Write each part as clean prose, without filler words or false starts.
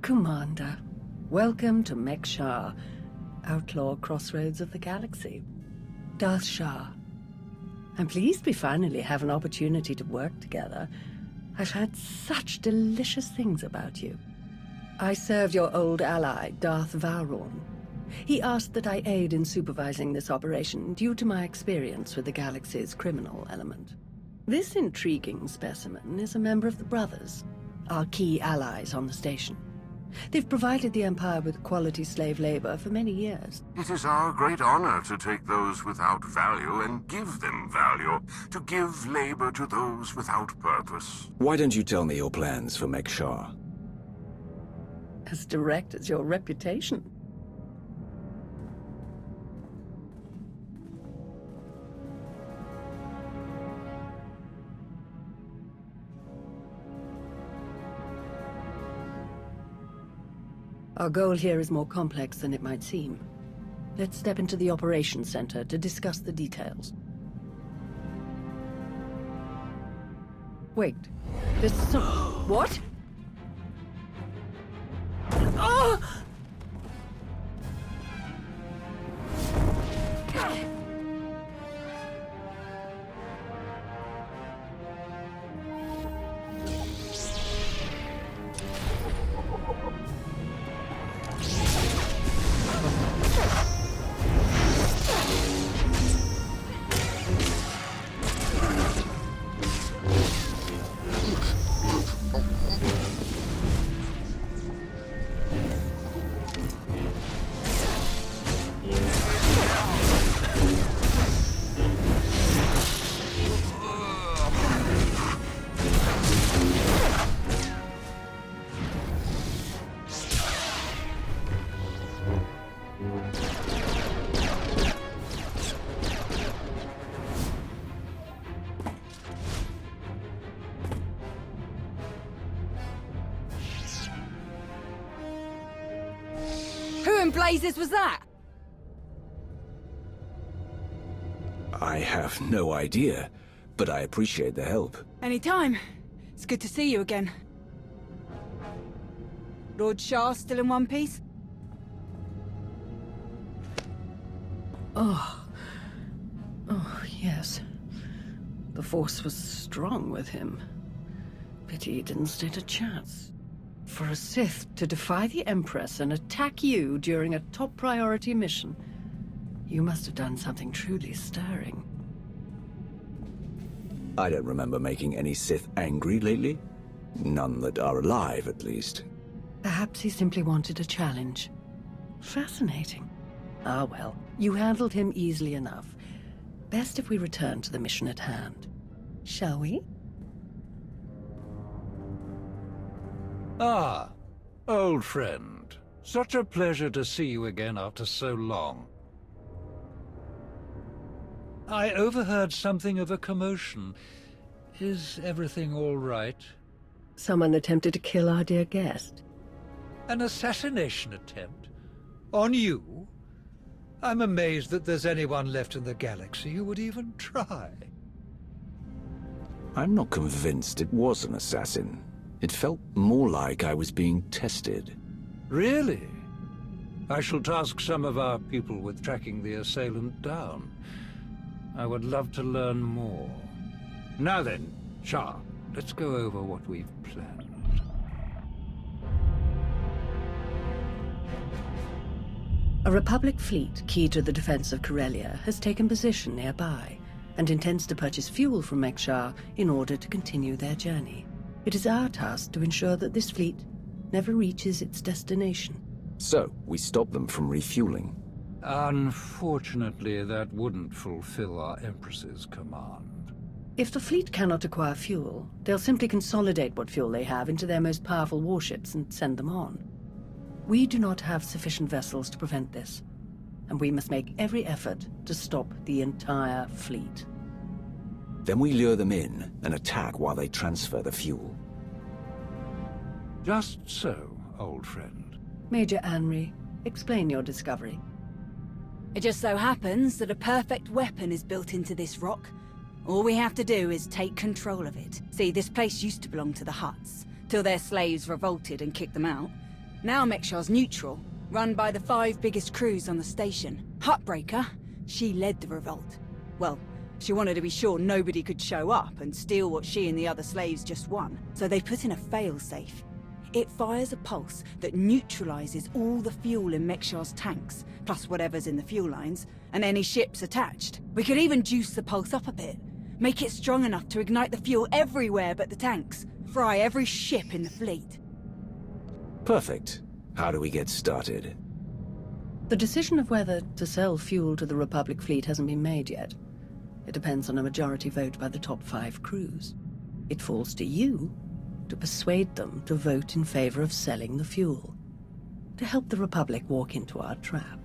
Commander, welcome to Mek-Sha, outlaw crossroads of the galaxy. Darth Shah. I'm pleased we finally have an opportunity to work together. I've heard such delicious things about you. I served your old ally, Darth Vowrawn. He asked that I aid in supervising this operation due to my experience with the galaxy's criminal element. This intriguing specimen is a member of the Brothers, our key allies on the station. They've provided the Empire with quality slave labor for many years. It is our great honor to take those without value and give them value, to give labor to those without purpose. Why don't you tell me your plans for Mek-Sha? As direct as your reputation. Our goal here is more complex than it might seem. Let's step into the operations center to discuss the details. Wait, there's some... What? Oh! Who in blazes was that? I have no idea, but I appreciate the help. Anytime. It's good to see you again. Lord Shah still in one piece? Oh, yes. The Force was strong with him. Pity he didn't stand a chance. For a Sith to defy the Empress and attack you during a top priority mission, you must have done something truly stirring. I don't remember making any Sith angry lately. None that are alive, at least. Perhaps he simply wanted a challenge. Fascinating. Ah well, you handled him easily enough. Best if we return to the mission at hand. Shall we? Ah, old friend. Such a pleasure to see you again after so long. I overheard something of a commotion. Is everything all right? Someone attempted to kill our dear guest. An assassination attempt? On you? I'm amazed that there's anyone left in the galaxy who would even try. I'm not convinced it was an assassin. It felt more like I was being tested. Really? I shall task some of our people with tracking the assailant down. I would love to learn more. Now then, Shah, let's go over what we've planned. A Republic fleet key to the defense of Corellia has taken position nearby and intends to purchase fuel from Mek-Sha in order to continue their journey. It is our task to ensure that this fleet never reaches its destination. So, we stop them from refueling. Unfortunately, that wouldn't fulfill our Empress's command. If the fleet cannot acquire fuel, they'll simply consolidate what fuel they have into their most powerful warships and send them on. We do not have sufficient vessels to prevent this, and we must make every effort to stop the entire fleet. Then we lure them in and attack while they transfer the fuel. Just so, old friend. Major Anri, explain your discovery. It just so happens that a perfect weapon is built into this rock. All we have to do is take control of it. See, this place used to belong to the Hutts, till their slaves revolted and kicked them out. Now Mek-Sha's neutral, run by the 5 biggest crews on the station. Huttbreaker, she led the revolt. Well, she wanted to be sure nobody could show up and steal what she and the other slaves just won. So they put in a failsafe. It fires a pulse that neutralizes all the fuel in Mek-Sha's tanks, plus whatever's in the fuel lines, and any ships attached. We could even juice the pulse up a bit. Make it strong enough to ignite the fuel everywhere but the tanks. Fry every ship in the fleet. Perfect. How do we get started? The decision of whether to sell fuel to the Republic fleet hasn't been made yet. It depends on a majority vote by the top 5 crews. It falls to you to persuade them to vote in favor of selling the fuel, to help the Republic walk into our trap.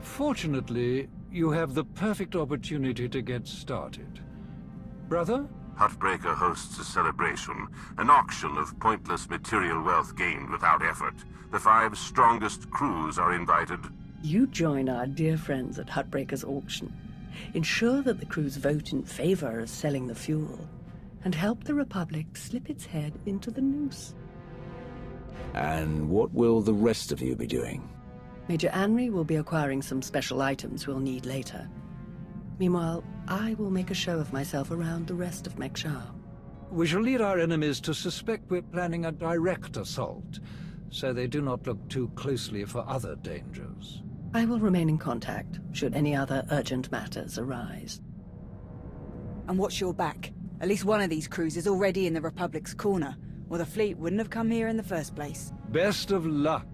Fortunately, you have the perfect opportunity to get started. Brother? Huttbreaker hosts a celebration, an auction of pointless material wealth gained without effort. The 5 strongest crews are invited. You join our dear friends at Huttbreaker's auction. Ensure that the crews vote in favor of selling the fuel, and help the Republic slip its head into the noose. And what will the rest of you be doing? Major Anri will be acquiring some special items we'll need later. Meanwhile, I will make a show of myself around the rest of Mek-Sha. We shall lead our enemies to suspect we're planning a direct assault, so they do not look too closely for other dangers. I will remain in contact, should any other urgent matters arise. And watch your back. At least one of these crews is already in the Republic's corner, or the fleet wouldn't have come here in the first place. Best of luck.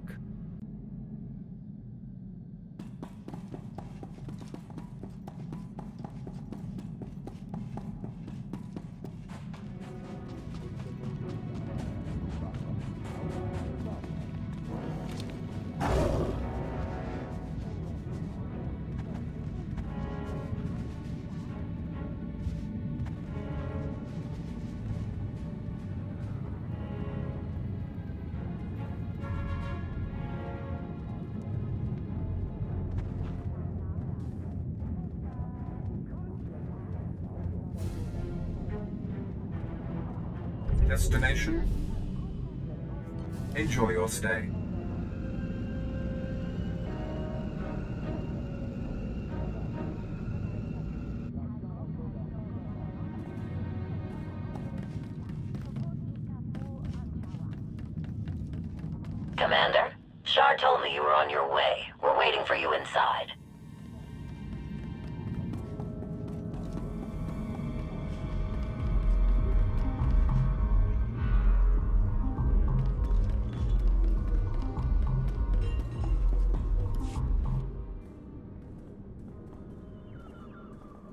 Destination? Enjoy your stay. Commander, Shar told me you were on your way. We're waiting for you inside.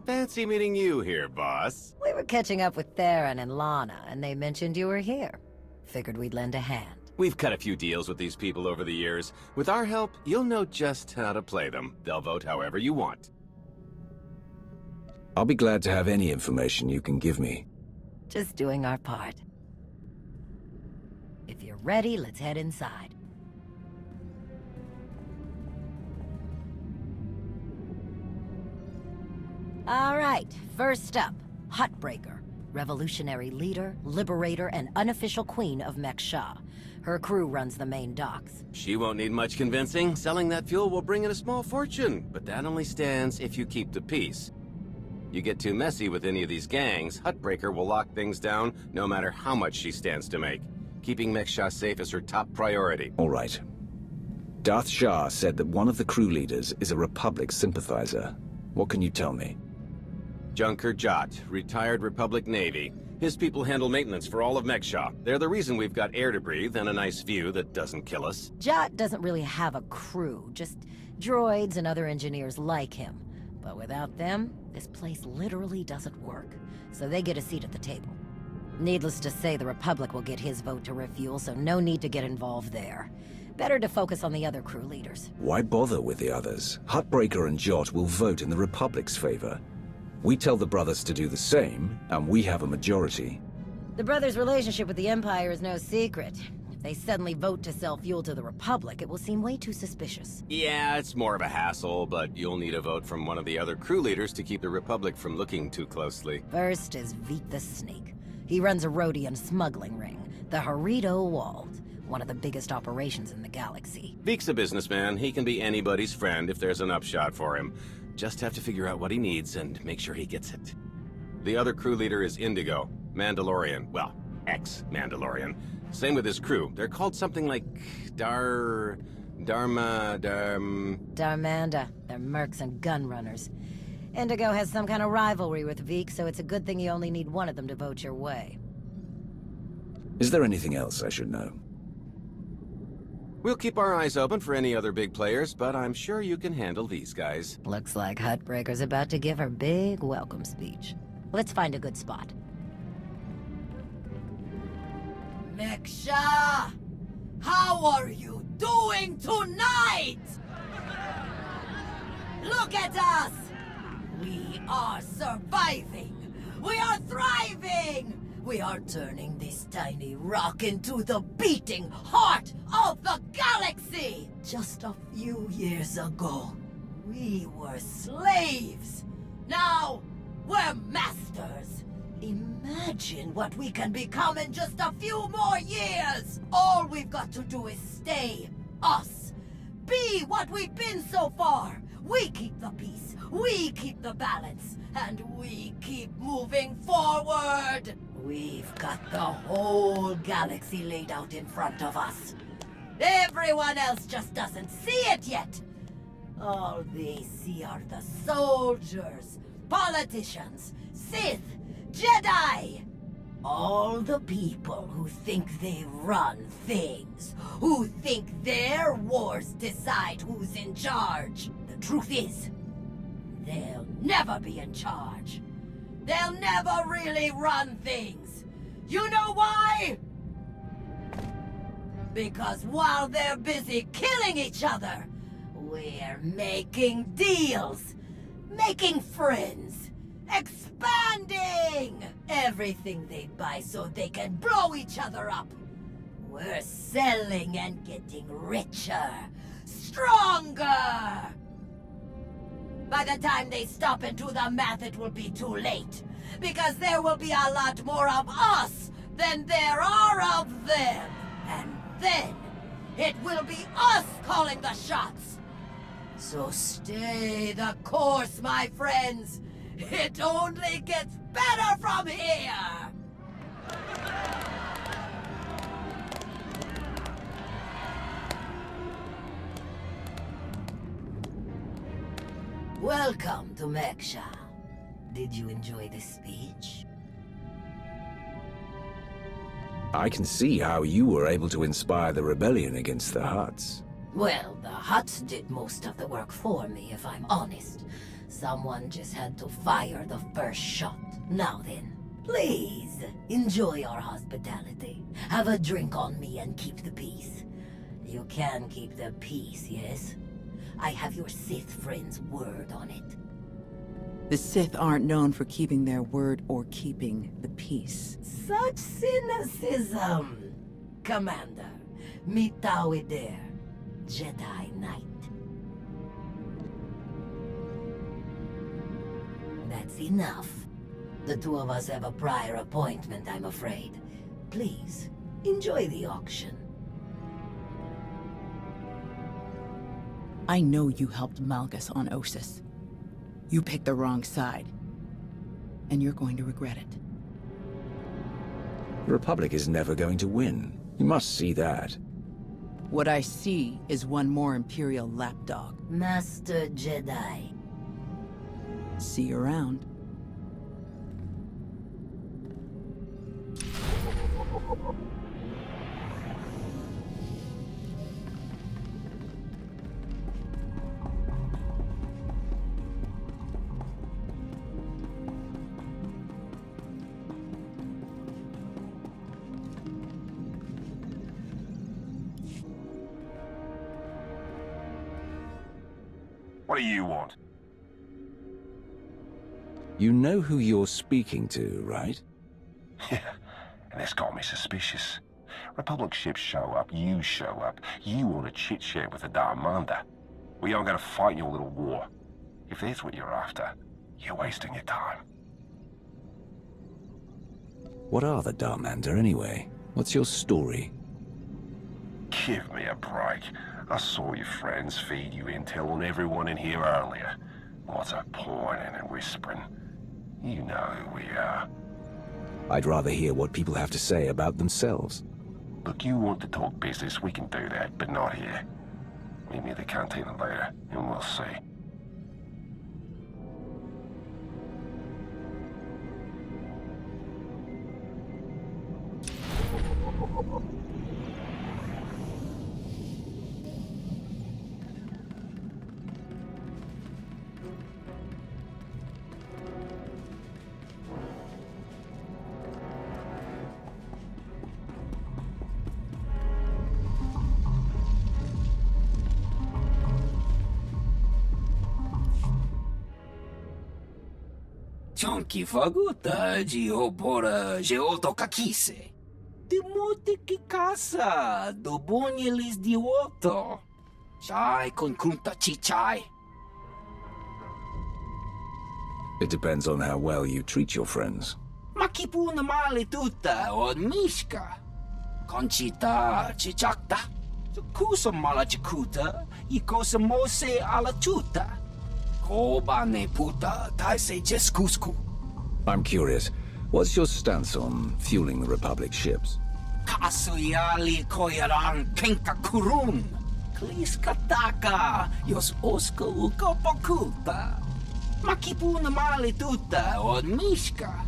Fancy meeting you here, boss. We were catching up with Theron and Lana, and they mentioned you were here. Figured we'd lend a hand. We've cut a few deals with these people over the years. With our help, you'll know just how to play them. They'll vote however you want. I'll be glad to have any information you can give me. Just doing our part. If you're ready, let's head inside. All right, first up, Huttbreaker. Revolutionary leader, liberator, and unofficial queen of Mek-Sha. Her crew runs the main docks. She won't need much convincing. Selling that fuel will bring in a small fortune, but that only stands if you keep the peace. You get too messy with any of these gangs, Huttbreaker will lock things down no matter how much she stands to make. Keeping Mek-Sha safe is her top priority. All right. Darth Shah said that one of the crew leaders is a Republic sympathizer. What can you tell me? Junker Jot, retired Republic Navy. His people handle maintenance for all of Mek-Sha. They're the reason we've got air to breathe and a nice view that doesn't kill us. Jot doesn't really have a crew, just droids and other engineers like him. But without them, this place literally doesn't work. So they get a seat at the table. Needless to say, the Republic will get his vote to refuel, so no need to get involved there. Better to focus on the other crew leaders. Why bother with the others? Huttbreaker and Jot will vote in the Republic's favor. We tell the brothers to do the same, and we have a majority. The brothers' relationship with the Empire is no secret. If they suddenly vote to sell fuel to the Republic, it will seem way too suspicious. Yeah, it's more of a hassle, but you'll need a vote from one of the other crew leaders to keep the Republic from looking too closely. First is Veet the Snake. He runs a Rhodian smuggling ring, the Harrido Walled. one of the biggest operations in the galaxy. Veek's a businessman. He can be anybody's friend if there's an upshot for him. Just have to figure out what he needs and make sure he gets it. The other crew leader is Indigo, Mandalorian. Well, ex-Mandalorian. Same with his crew. They're called something like Darmanda. They're mercs and gun runners. Indigo has some kind of rivalry with Veek, so it's a good thing you only need one of them to vote your way. Is there anything else I should know? We'll keep our eyes open for any other big players, but I'm sure you can handle these guys. Looks like Huttbreaker's about to give her big welcome speech. Let's find a good spot. Mek-Sha! How are you doing tonight? Look at us! We are surviving! We are thriving! We are turning this tiny rock into the beating heart of the galaxy! Just a few years ago, we were slaves. Now, we're masters. Imagine what we can become in just a few more years! All we've got to do is stay us. Be what we've been so far. We keep the peace, we keep the balance, and we keep moving forward! We've got the whole galaxy laid out in front of us. Everyone else just doesn't see it yet. All they see are the soldiers, politicians, Sith, Jedi. All the people who think they run things, who think their wars decide who's in charge. The truth is, they'll never be in charge. They'll never really run things. You know why? Because while they're busy killing each other, we're making deals, making friends, expanding everything they buy so they can blow each other up. We're selling and getting richer, stronger. By the time they stop and do the math, it will be too late. Because there will be a lot more of us than there are of them. And then, it will be us calling the shots. So stay the course, my friends. It only gets better from here. Welcome to Mek-Sha. Did you enjoy this speech? I can see how you were able to inspire the rebellion against the Hutts. Well, the Hutts did most of the work for me, if I'm honest. Someone just had to fire the first shot. Now then, please, enjoy our hospitality. Have a drink on me and keep the peace. You can keep the peace, yes? I have your Sith friend's word on it. The Sith aren't known for keeping their word or keeping the peace. Such cynicism! Commander, Mitawi there, Jedi Knight. That's enough. The two of us have a prior appointment, I'm afraid. Please, enjoy the auction. I know you helped Malgus on Ossus. You picked the wrong side. And you're going to regret it. The Republic is never going to win. You must see that. What I see is one more Imperial lapdog. Master Jedi. See you around. What do you want? You know who you're speaking to, right? Yeah, and that's got me suspicious. Republic ships show up, you show up. You want to chit-chat with a Darmanda. We aren't going to fight your little war. If that's what you're after, you're wasting your time. What are the Darmanda, anyway? What's your story? Give me a break. I saw your friends feed you intel on everyone in here earlier. What's a pointing and whispering? You know who we are. I'd rather hear what people have to say about themselves. Look, you want to talk business, we can do that, but not here. Meet me at the cantina later, and we'll see. Chonky faguta geopora geotokakise. Demote que caça do bonyelis de oto. Chai con kunta chichai. It depends on how well you treat your friends. Makipuna male tuta od mishka. Conchita chichakta. Kusa mala chikuta. Ikosa mose ala chuta. I'm curious, what's your stance on fueling the Republic ships? Kasuyali koyaran kenka kurun. Kliskataka yos oska ukopokuta. Makipuna mali tuta od mishka.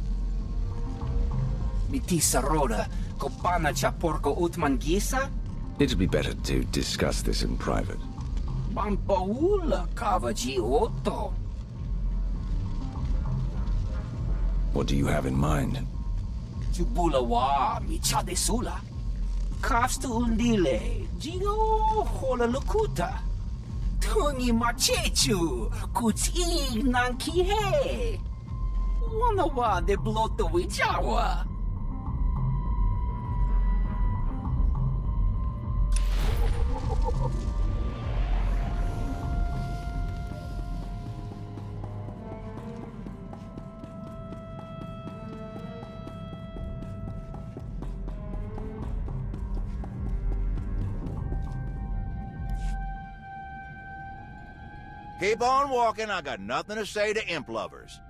Mitisa roda kopana chaporko utman gisa? It'd be better to discuss this in private. Pampaula Kavaji Otto. What do you have in mind? Chubulawa Michade Sula. Kafstu undile, Gio Hola Lukuta. Tungi Machechu, Kuti Nankihe. Wanawa de Bloto Wijawa. Keep on walking, I got nothing to say to imp lovers.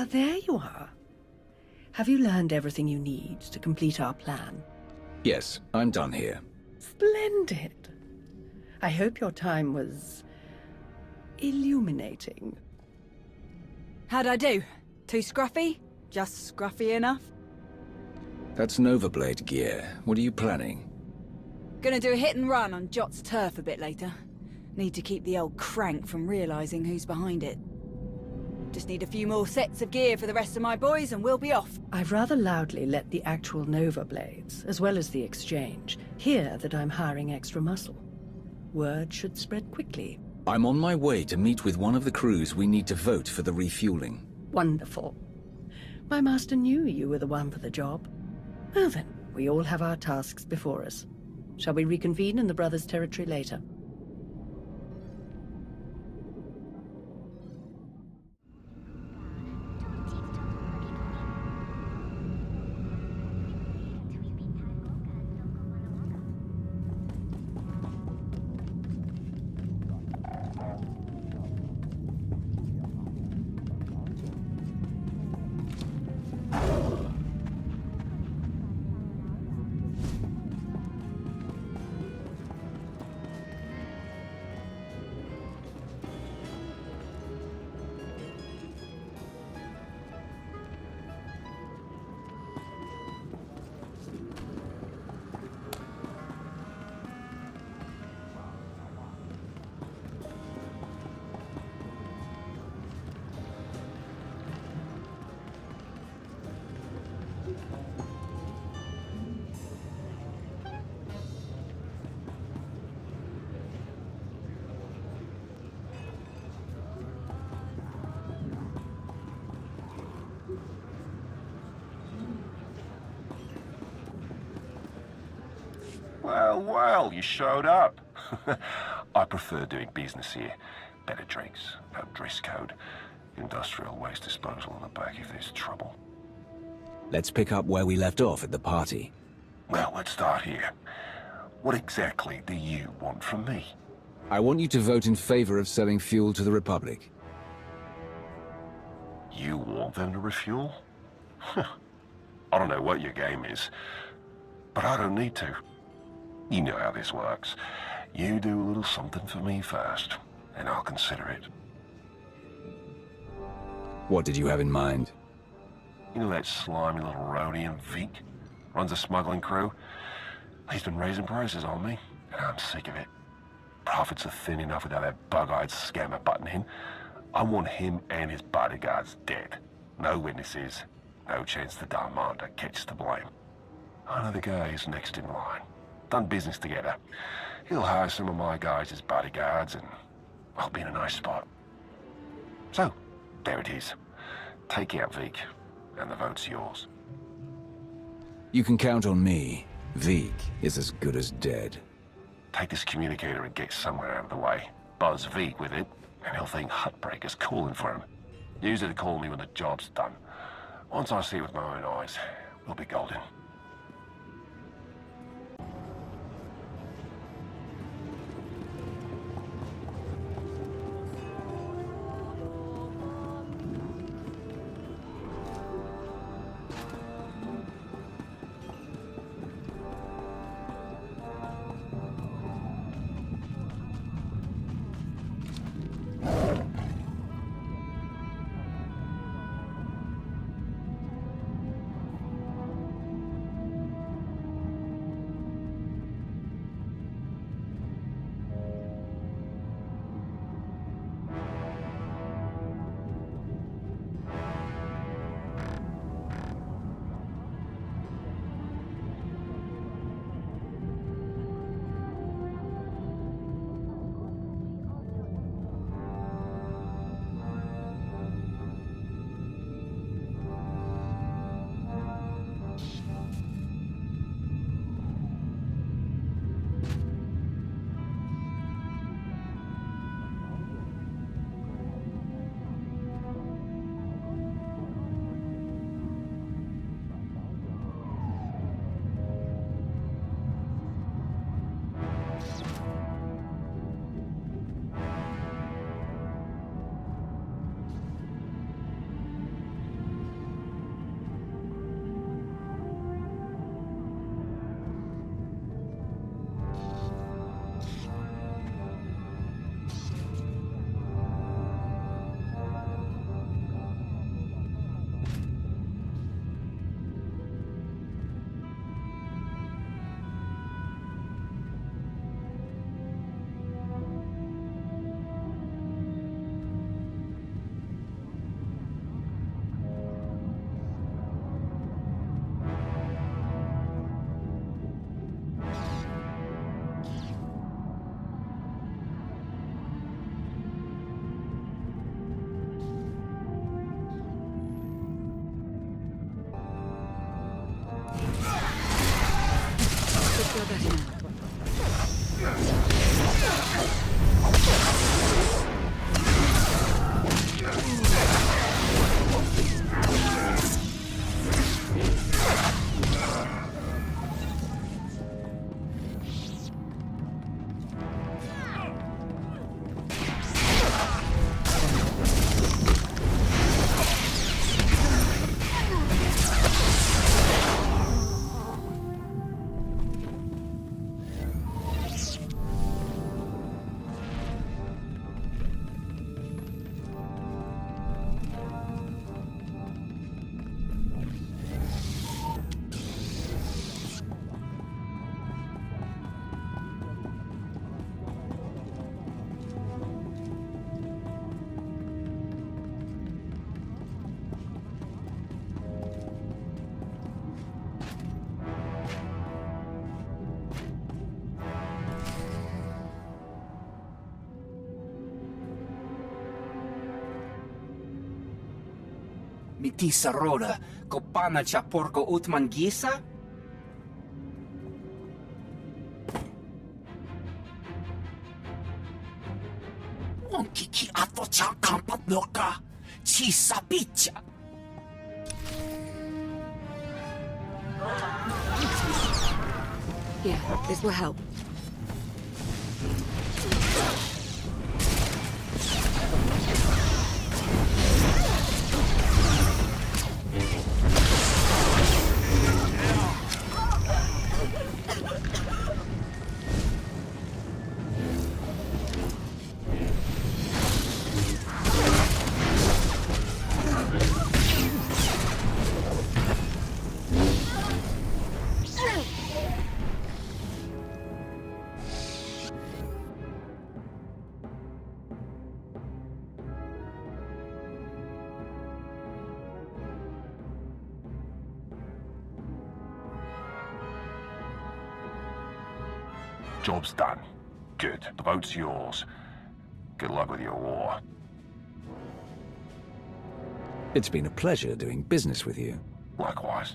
There you are. Have you learned everything you need to complete our plan? Yes, I'm done here. Splendid. I hope your time was illuminating. How'd I do? Too scruffy? Just scruffy enough? That's Novablade gear. What are you planning? Gonna do a hit and run on Jot's turf a bit later. Need to keep the old crank from realizing who's behind it. Just need a few more sets of gear for the rest of my boys and we'll be off. I've rather loudly let the actual Nova Blades, as well as the Exchange, hear that I'm hiring extra muscle. Word should spread quickly. I'm on my way to meet with one of the crews we need to vote for the refueling. Wonderful. My master knew you were the one for the job. Well then, we all have our tasks before us. Shall we reconvene in the Brothers' territory later? Well, well, you showed up. I prefer doing business here. Better drinks, no dress code, industrial waste disposal on the back if there's trouble. Let's pick up where we left off at the party. Well, let's start here. What exactly do you want from me? I want you to vote in favor of selling fuel to the Republic. You want them to refuel? I don't know what your game is, but I don't need to. You know how this works. You do a little something for me first, and I'll consider it. What did you have in mind? You know that slimy little roadie in Veek? Runs a smuggling crew? He's been raising prices on me, and I'm sick of it. Profits are thin enough without that bug-eyed scammer butting in. I want him and his bodyguards dead. No witnesses, no chance the Darmander catches the blame. I know the guy who's next in line. Done business together. He'll hire some of my guys as bodyguards, and I'll be in a nice spot. So, there it is. Take out Veek, and the vote's yours. You can count on me. Veek is as good as dead. Take this communicator and get somewhere out of the way. Buzz Veek with it, and he'll think Huttbreaker's calling for him. Use it to call me when the job's done. Once I see it with my own eyes, we'll be golden. Mitisa roda, kopana cha porco utman gisa? ki ato cha kampat noka. Chi sabicha. Yeah, this will help. Job's done. Good. The vote's yours. Good luck with your war. It's been a pleasure doing business with you. Likewise.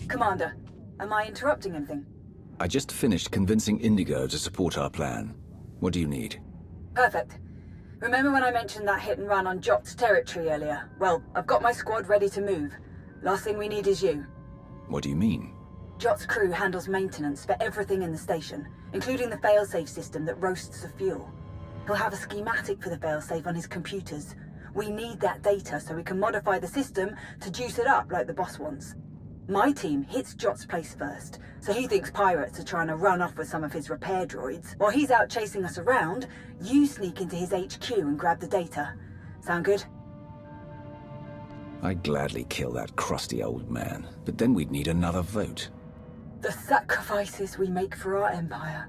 Commander, am I interrupting anything? I just finished convincing Indigo to support our plan. What do you need? Perfect. Remember when I mentioned that hit and run on Jot's territory earlier? Well, I've got my squad ready to move. Last thing we need is you. What do you mean? Jot's crew handles maintenance for everything in the station, including the failsafe system that roasts the fuel. He'll have a schematic for the failsafe on his computers. We need that data so we can modify the system to juice it up like the boss wants. My team hits Jot's place first, so he thinks pirates are trying to run off with some of his repair droids. While he's out chasing us around, you sneak into his HQ and grab the data. Sound good? I'd gladly kill that crusty old man, but then we'd need another vote. The sacrifices we make for our empire.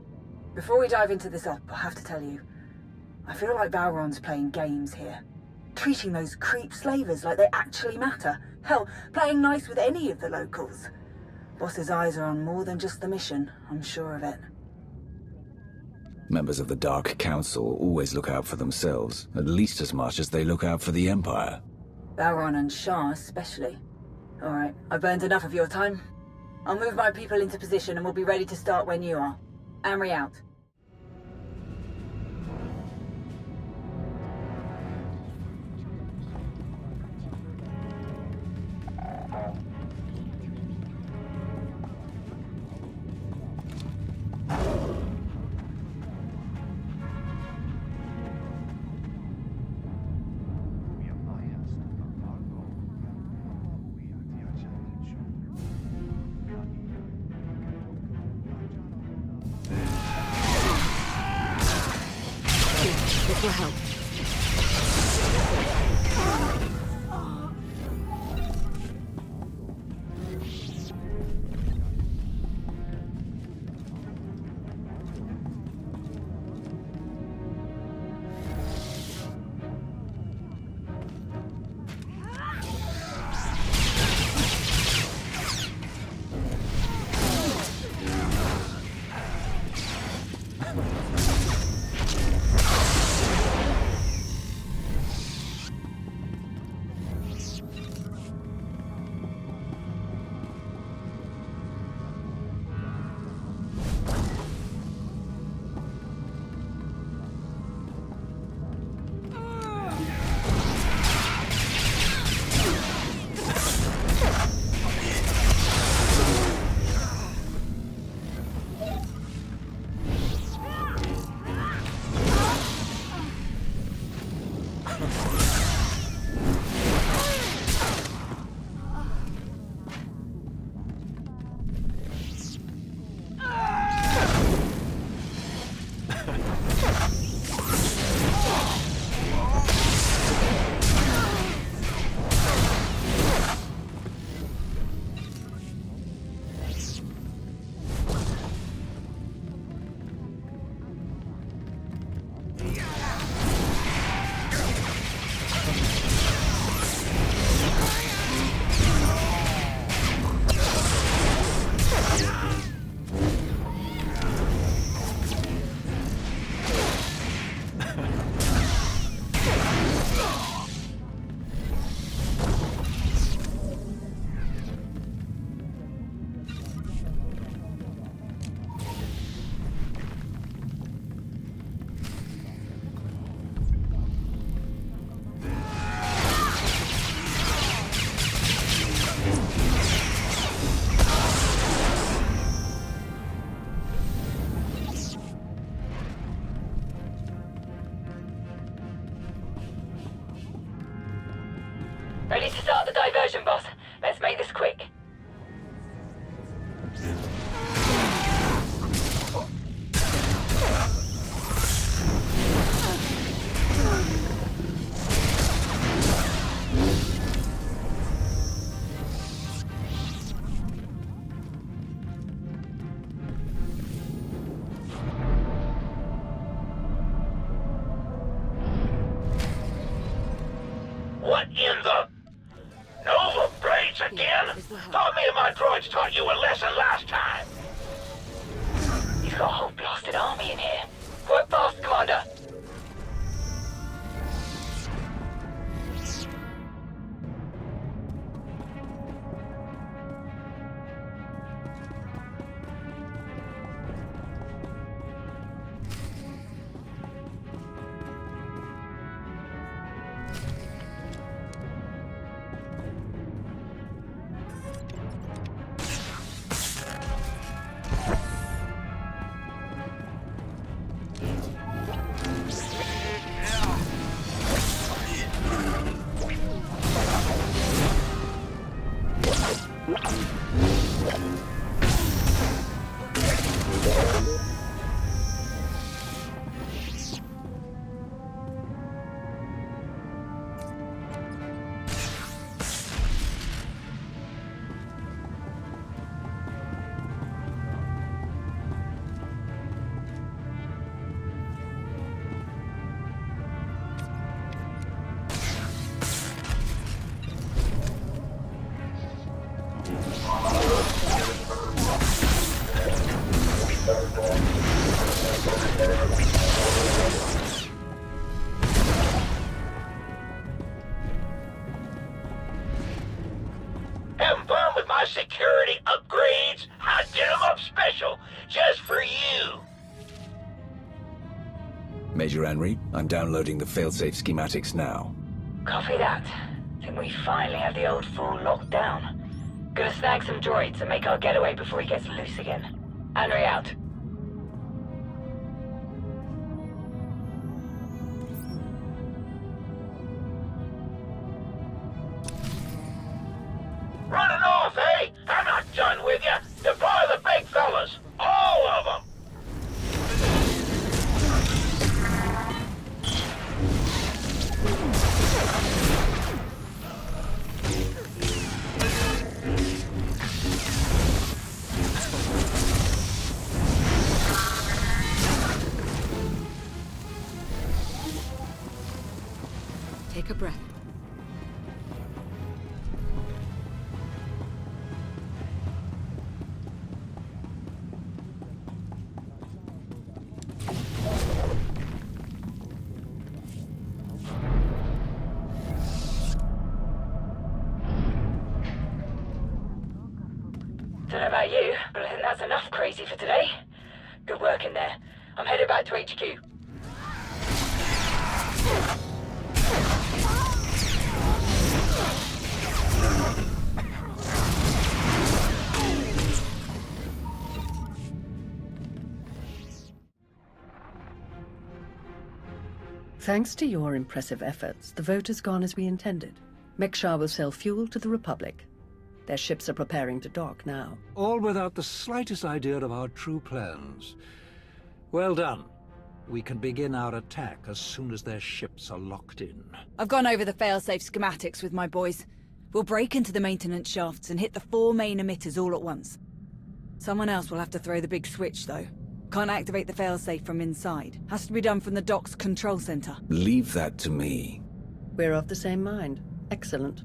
Before we dive into this op, I have to tell you, I feel like Valron's playing games here. Treating those creep slavers like they actually matter. Hell, playing nice with any of the locals. Boss's eyes are on more than just the mission, I'm sure of it. Members of the Dark Council always look out for themselves, at least as much as they look out for the Empire. Valron and Shah especially. Alright, I've burned enough of your time. I'll move my people into position and we'll be ready to start when you are. Amri out. This will help. position, boss. Let's make this quick. What in the... Nova Blades again? Thought me and my droids taught you a lesson last time. He's got a whole blasted army in here. Work fast, Commander. Having fun with my security upgrades? I did them up special, just for you. Major Henry, I'm downloading the failsafe schematics now. Copy that. Think we finally have the old fool locked down. Gonna snag some droids and make our getaway before he gets loose again. Henry out. Running off, eh? I'm not done with you. Deploy the big fellas. All of them. Take a breath. Don't know about you, but I think that's enough crazy for today. Good work in there. I'm headed back to HQ. Thanks to your impressive efforts, the vote has gone as we intended. Mek-Sha will sell fuel to the Republic. Their ships are preparing to dock now. All without the slightest idea of our true plans. Well done. We can begin our attack as soon as their ships are locked in. I've gone over the failsafe schematics with my boys. We'll break into the maintenance shafts and hit the 4 main emitters all at once. Someone else will have to throw the big switch, though. Can't activate the failsafe from inside. Has to be done from the dock's control center. Leave that to me. We're of the same mind. Excellent.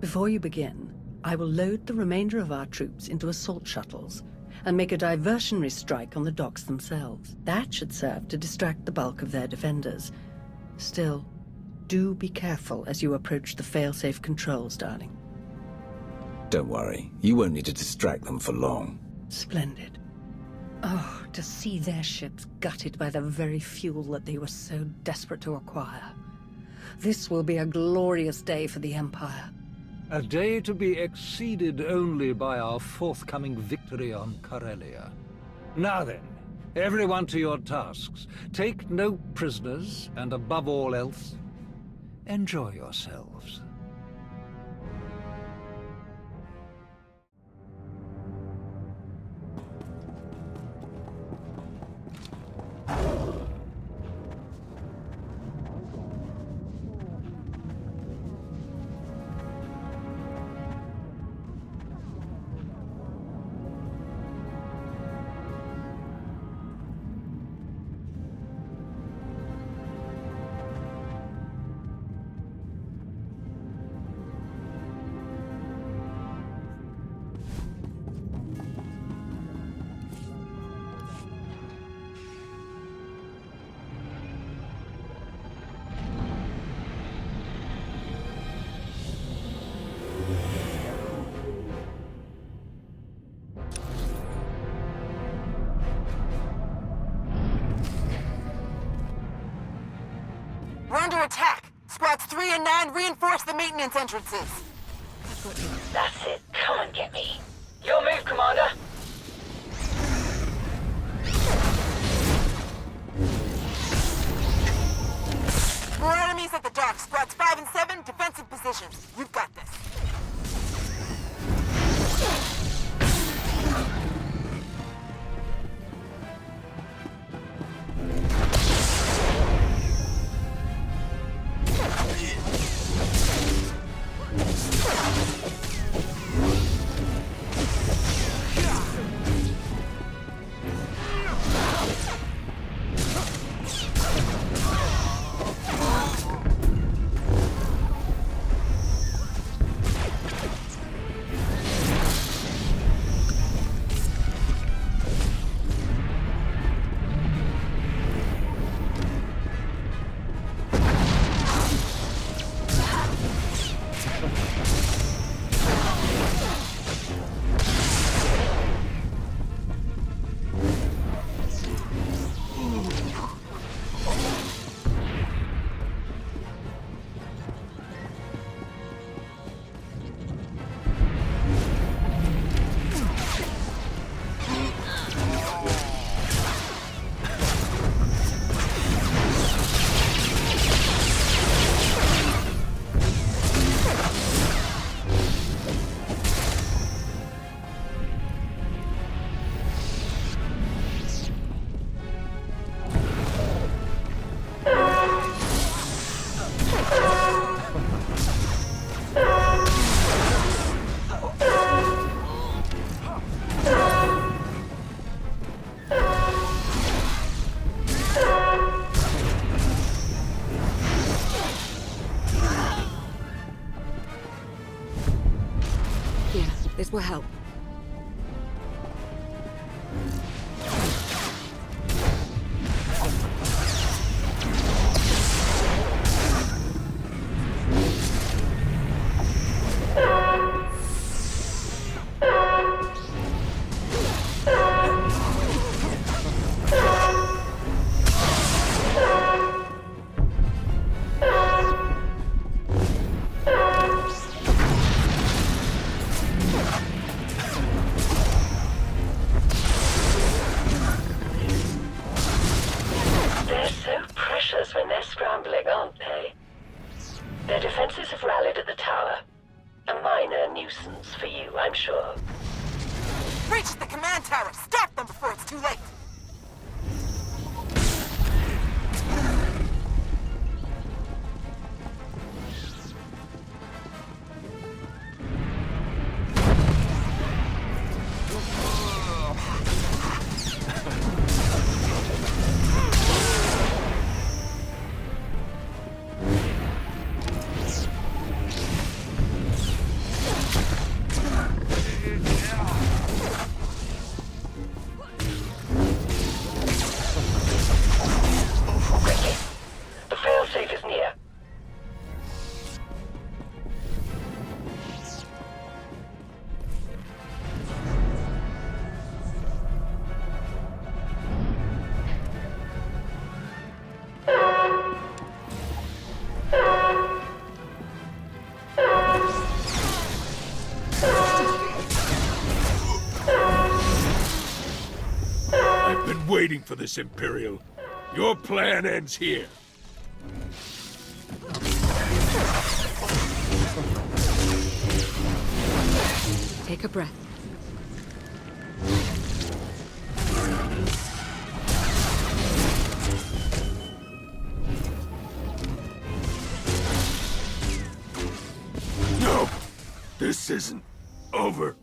Before you begin, I will load the remainder of our troops into assault shuttles and make a diversionary strike on the docks themselves. That should serve to distract the bulk of their defenders. Still, do be careful as you approach the failsafe controls, darling. Don't worry. You won't need to distract them for long. Splendid. Oh, to see their ships gutted by the very fuel that they were so desperate to acquire. This will be a glorious day for the Empire. A day to be exceeded only by our forthcoming victory on Corellia. Now then, everyone to your tasks. Take no prisoners, and above all else, enjoy yourselves. attack! Squads 3 and 9 reinforce the maintenance entrances. That's it. Come and get me. Your move, Commander. More enemies at the dock. Squads 5 and 7, defensive positions. You've got this. This will help. Their defenses have rallied at the tower. A minor nuisance for you, I'm sure. Reach the command tower! Stop them before it's too late! Waiting for this, Imperial. Your plan ends here. Take a breath. No! This isn't over.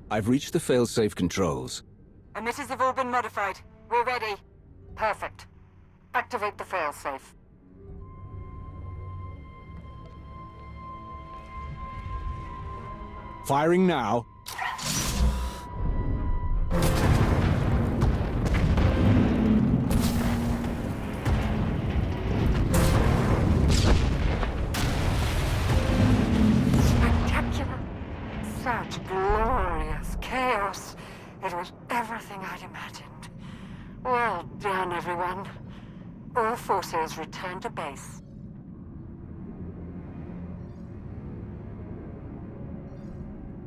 I've reached the failsafe controls. Emitters have all been modified. We're ready. Perfect. Activate the failsafe. Firing now. Spectacular. Such glorious chaos. It was everything I'd imagined. Well done, everyone. All forces return to base.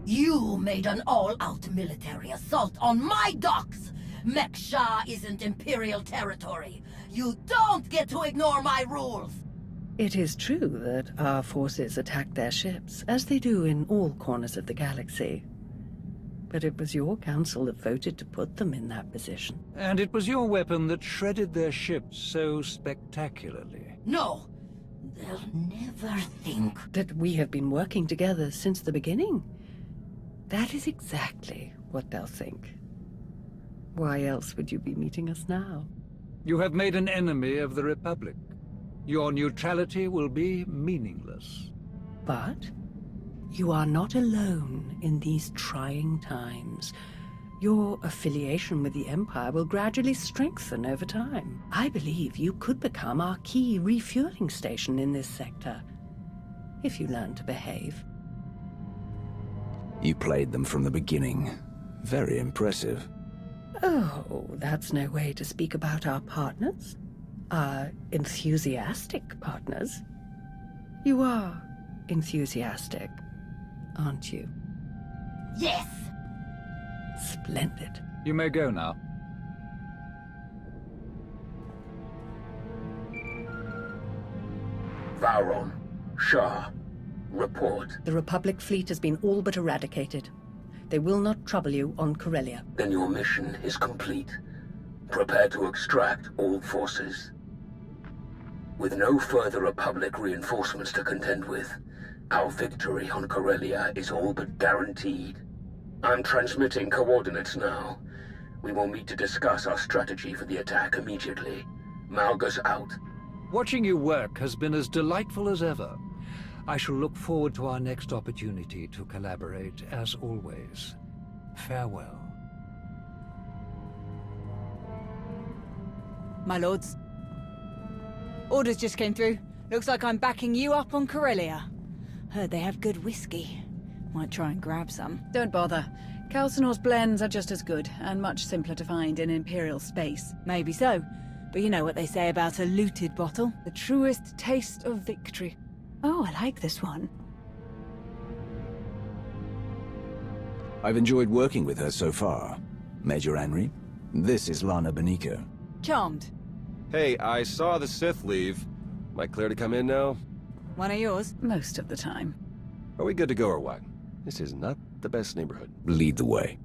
You made an all-out military assault on my docks! Mek-Sha isn't Imperial territory. You don't get to ignore my rules! It is true that our forces attacked their ships, as they do in all corners of the galaxy. But it was your council that voted to put them in that position. And it was your weapon that shredded their ships so spectacularly. No! They'll never think that we have been working together since the beginning. That is exactly what they'll think. Why else would you be meeting us now? You have made an enemy of the Republic. Your neutrality will be meaningless. But you are not alone in these trying times. Your affiliation with the Empire will gradually strengthen over time. I believe you could become our key refueling station in this sector, if you learn to behave. You played them from the beginning. Very impressive. Oh, that's no way to speak about our partners. Our enthusiastic partners. You are enthusiastic, aren't you? Yes! Splendid. You may go now. Vowron, Shah, report. The Republic fleet has been all but eradicated. They will not trouble you on Corellia. Then your mission is complete. Prepare to extract all forces. With no further Republic reinforcements to contend with, our victory on Corellia is all but guaranteed. I'm transmitting coordinates now. We will meet to discuss our strategy for the attack immediately. Malgus out. Watching you work has been as delightful as ever. I shall look forward to our next opportunity to collaborate, as always. Farewell. My lords. Orders just came through. Looks like I'm backing you up on Corellia. Heard they have good whiskey. Might try and grab some. Don't bother. Calcinor's blends are just as good, and much simpler to find in Imperial space. Maybe so, but you know what they say about a looted bottle? The truest taste of victory. Oh, I like this one. I've enjoyed working with her so far. Major Henry, this is Lana Beniko. Charmed. Hey, I saw the Sith leave. Am I clear to come in now? One of yours? Most of the time. Are we good to go or what? This is not the best neighborhood. Lead the way.